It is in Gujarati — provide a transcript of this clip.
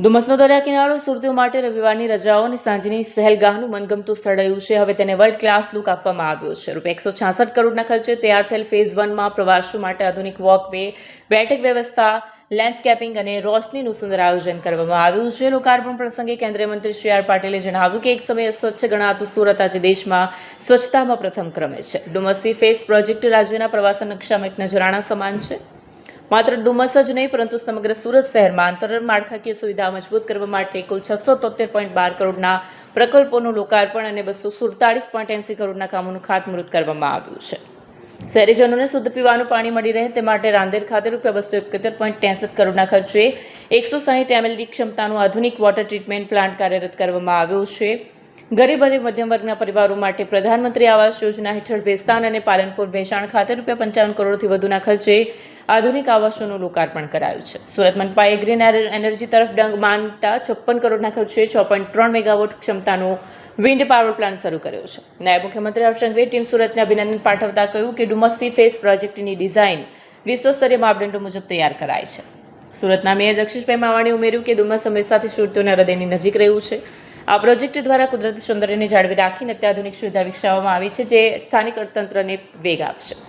ડુમસનો દરિયા કિનારો સુરતીઓ માટે રવિવારની રજાઓ અને સાંજની સહેલગાહનું મનગમતું સ્થળ રહ્યું છે. હવે તેને વર્લ્ડ ક્લાસ લુક આપવામાં આવ્યો છે. ₹166 કરોડના ખર્ચે તૈયાર થયેલ ફેઝ 1માં પ્રવાસીઓ માટે આધુનિક વોકવે, બેઠક વ્યવસ્થા, લેન્ડસ્કેપિંગ અને રોશનીનું સુંદર આયોજન કરવામાં આવ્યું છે. લોકાર્પણ પ્રસંગે કેન્દ્રીય મંત્રી શ્રી આર પાટીલે જણાવ્યું કે એક સમયે સ્વચ્છ ગણાતું સુરત આજે દેશમાં સ્વચ્છતામાં પ્રથમ ક્રમે છે. ડુમસથી ફેઝ પ્રોજેક્ટ રાજ્યના પ્રવાસન નકશામાં એક નજરાણા સમાન છે. માત્ર ડુમસ જ નહીં પરંતુ સમગ્ર સુરત શહેરમાં આંતરમાળખાકીય સુવિધા મજબૂત કરવા માટે કુલ 673.12 કરોડના પ્રકલ્પોનું લોકાર્પણ અને 247.80 કરોડના કામોનું ખાતમુહૂર્ત કરવામાં આવ્યું છે. શહેરીજનોને શુદ્ધ પીવાનું પાણી મળી રહે તે માટે રાંદેર ખાતે ₹271.63 કરોડના ખર્ચે 160 mld ક્ષમતાનું આધુનિક વોટર ટ્રીટમેન્ટ પ્લાન્ટ કાર્યરત કરવામાં આવ્યો છે. ગરીબ અને મધ્યમ વર્ગના પરિવારો માટે પ્રધાનમંત્રી આવાસ યોજના હેઠળ ભેસ્તાન અને પાલનપુર ભેસાણ ખાતે ₹55 કરોડથી વધુના ખર્ચે આધુનિક આવાસોનું લોકાર્પણ કરાયું છે. સુરત મનપાએ ગ્રીન એનર્જી તરફ ડંગ માંડતા 56 કરોડના ખર્ચે 6.3 મેગાવોટ ક્ષમતાનો વિન્ડ પાવર પ્લાન્ટ શરૂ કર્યો છે. નાયબ મુખ્યમંત્રી હર્ષ સંઘવીએ ટીમ સુરતને અભિનંદન પાઠવતા કહ્યું કે ડુમસથી ફેઝ પ્રોજેક્ટની ડિઝાઇન વિશ્વસ્તરીય માપદંડો મુજબ તૈયાર કરાઈ છે. સુરતના મેયર દક્ષિશભાઈ માવાણીએ ઉમેર્યું કે ડુમસ હંમેશાથી સુરતીઓના હૃદયની નજીક રહ્યું છે. આ પ્રોજેક્ટ દ્વારા કુદરતી સૌંદર્યને જાળવી રાખીને અત્યાધુનિક સુવિધા વિકસાવવામાં આવી છે જે સ્થાનિક અર્થતંત્રને વેગ આપશે.